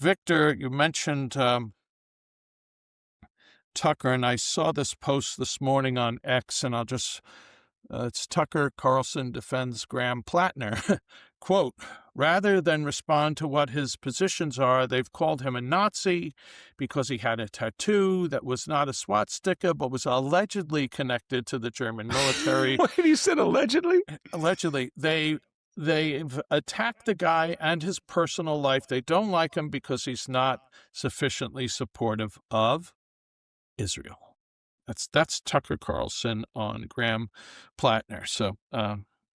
Victor, you mentioned Tucker, and I saw this post this morning on X, and it's Tucker Carlson defends Graham Platner. Quote, rather than respond to what his positions are, they've called him a Nazi because he had a tattoo that was not a swastika, but was allegedly connected to the German military. Wait, you said allegedly? Allegedly. They've attacked the guy and his personal life. They don't like him because he's not sufficiently supportive of Israel. That's Tucker Carlson on Graham Platner. So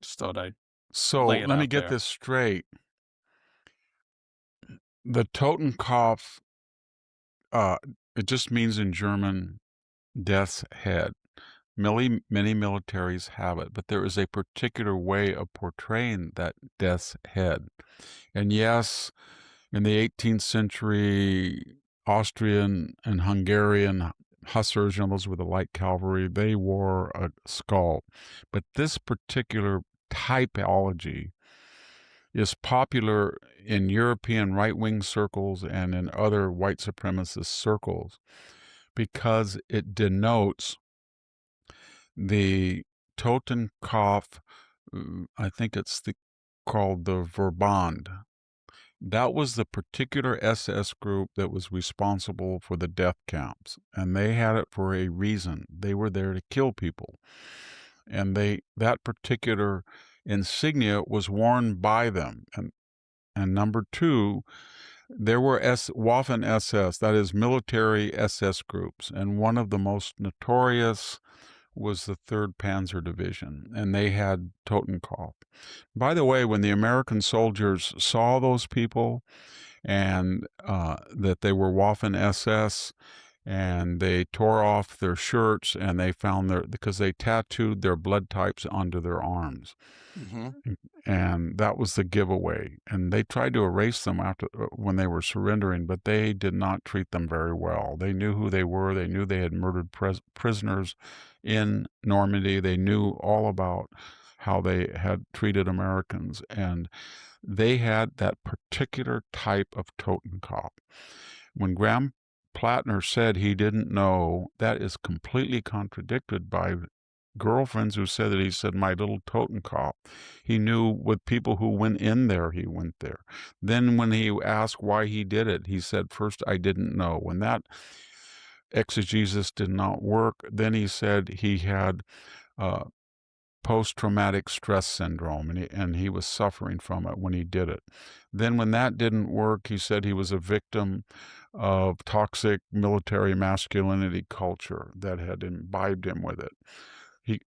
just thought I'd So lay it let me out get there. this straight. The Totenkopf, it just means in German, death's head. Many militaries have it, but there is a particular way of portraying that death's head. And yes, in the 18th century, Austrian and Hungarian hussars, those were the light cavalry, they wore a skull. But this particular typology is popular in European right-wing circles and in other white supremacist circles because it denotes the Totenkopf, I think it's called the Verband. That was the particular SS group that was responsible for the death camps, and they had it for a reason. They were there to kill people, and that particular insignia was worn by them. And number two, there were Waffen SS, that is military SS groups, and one of the most notorious was the 3rd Panzer Division, and they had Totenkopf. By the way, when the American soldiers saw those people and that they were Waffen SS, and they tore off their shirts and they found because they tattooed their blood types onto their arms. Mm-hmm. And that was the giveaway. And they tried to erase them when they were surrendering, but they did not treat them very well. They knew who they were. They knew they had murdered prisoners in Normandy. They knew all about how they had treated Americans. And they had that particular type of Totenkopf. When Graham Platner said he didn't know, that is completely contradicted by girlfriends who said that he said, my little Totenkopf. He knew with people who went in there, he went there. Then when he asked why he did it, he said, first, I didn't know. When that exegesis did not work, then he said he had post-traumatic stress syndrome, and he was suffering from it when he did it. Then when that didn't work, he said he was a victim of toxic military masculinity culture that had imbibed him with it.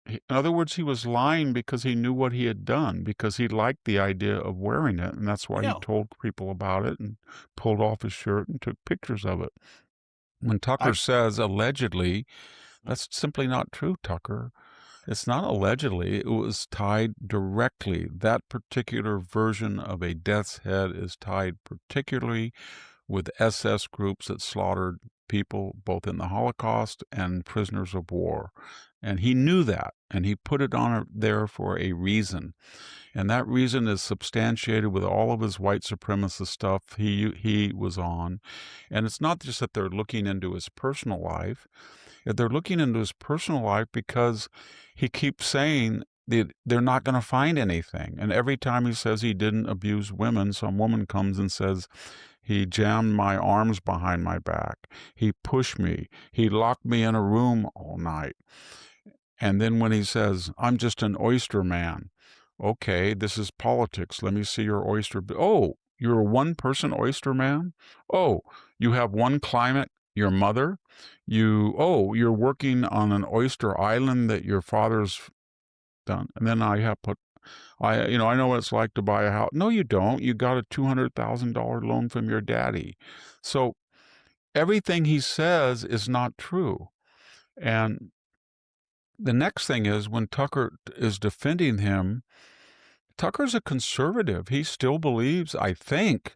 In other words, he was lying because he knew what he had done, because he liked the idea of wearing it, and that's why he told people about it and pulled off his shirt and took pictures of it. When Tucker says allegedly, that's simply not true, Tucker. It's not allegedly. It was tied directly. That particular version of a death's head is tied particularly with SS groups that slaughtered people both in the Holocaust and prisoners of war. And he knew that, and he put it on there for a reason. And that reason is substantiated with all of his white supremacist stuff he was on. And it's not just that they're looking into his personal life. They're looking into his personal life because he keeps saying they're not going to find anything. And every time he says he didn't abuse women, some woman comes and says, he jammed my arms behind my back. He pushed me. He locked me in a room all night. And then when he says, I'm just an oyster man. Okay, this is politics. Let me see your oyster. Oh, you're a one-person oyster man? Oh, you have one climate, your mother? You're working on an oyster island that your father's done. And then I know what it's like to buy a house. No, you don't. You got a $200,000 loan from your daddy. So everything he says is not true. And the next thing is when Tucker is defending him, Tucker's a conservative. He still believes, I think,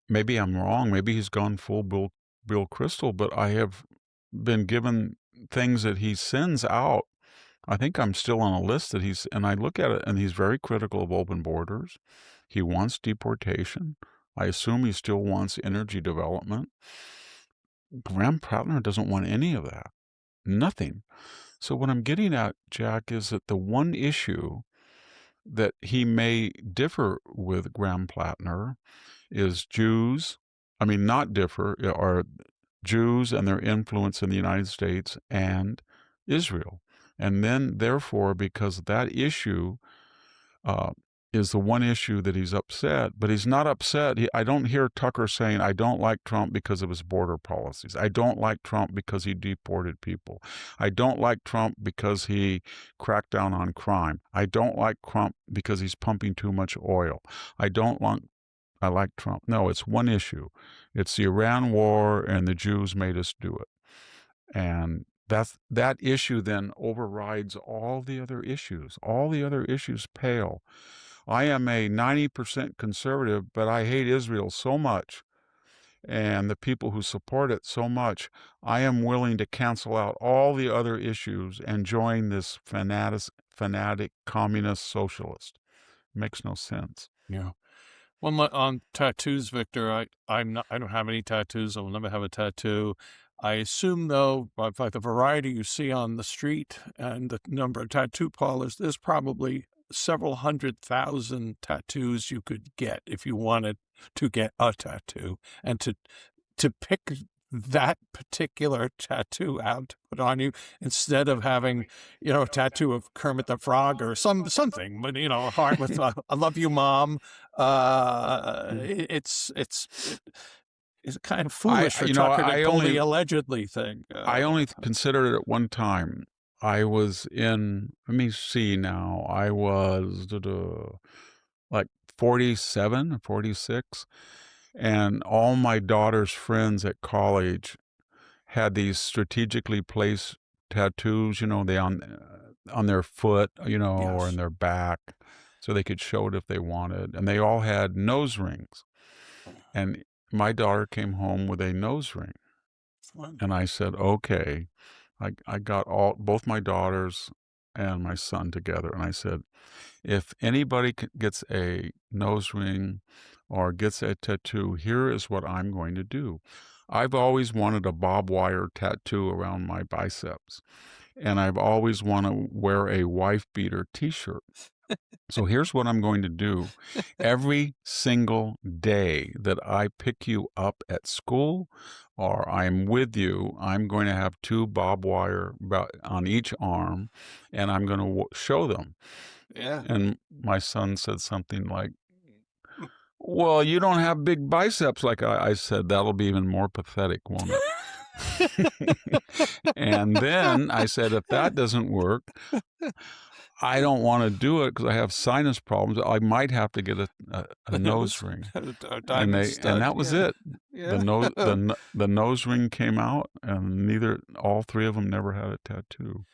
maybe I'm wrong, maybe he's gone full Bill Kristol, but I have been given things that he sends out. I think I'm still on a list and I look at it and he's very critical of open borders. He wants deportation. I assume he still wants energy development. Graham Platner doesn't want any of that. Nothing. So what I'm getting at, Jack, is that the one issue that he may differ with Graham Platner is Jews. I mean, not differ, are Jews and their influence in the United States and Israel. And then, therefore, because that issue uh, is the one issue that he's upset, but he's not upset. I don't hear Tucker saying, I don't like Trump because of his border policies. I don't like Trump because he deported people. I don't like Trump because he cracked down on crime. I don't like Trump because he's pumping too much oil. I like Trump. No, it's one issue. It's the Iran war, and the Jews made us do it. And that issue then overrides all the other issues. All the other issues pale. I am a 90% conservative, but I hate Israel so much and the people who support it so much. I am willing to cancel out all the other issues and join this fanatic communist socialist. Makes no sense. Yeah. On tattoos, Victor, I don't have any tattoos. I will never have a tattoo. I assume, though, by the variety you see on the street and the number of tattoo parlors, there's probably several 100,000 tattoos you could get if you wanted to get a tattoo. And to pick that particular tattoo out to put on you instead of having, a tattoo of Kermit the Frog or something, but a heart with "I love you, Mom." It's kind of foolish for Tucker to pull the allegedly thing. I only considered it at one time. I was in, let me see now, I was like 47 or 46, and all my daughter's friends at college had these strategically placed tattoos, they on their foot, or in their back, so they could show it if they wanted. And they all had nose rings. And my daughter came home with a nose ring. And I said, okay. I got both my daughters and my son together, and I said, if anybody gets a nose ring or gets a tattoo, here is what I'm going to do. I've always wanted a barbed wire tattoo around my biceps, and I've always wanted to wear a wife beater t-shirt. So here's what I'm going to do. Every single day that I pick you up at school or I'm with you, I'm going to have 2 barbed wire on each arm, and I'm going to show them. Yeah. And my son said something like, well, you don't have big biceps. Like I said, that'll be even more pathetic, won't it? And then I said, if that doesn't work, I don't want to do it because I have sinus problems. I might have to get a nose ring. And that was it. Yeah. The nose ring came out, and all 3 of them never had a tattoo.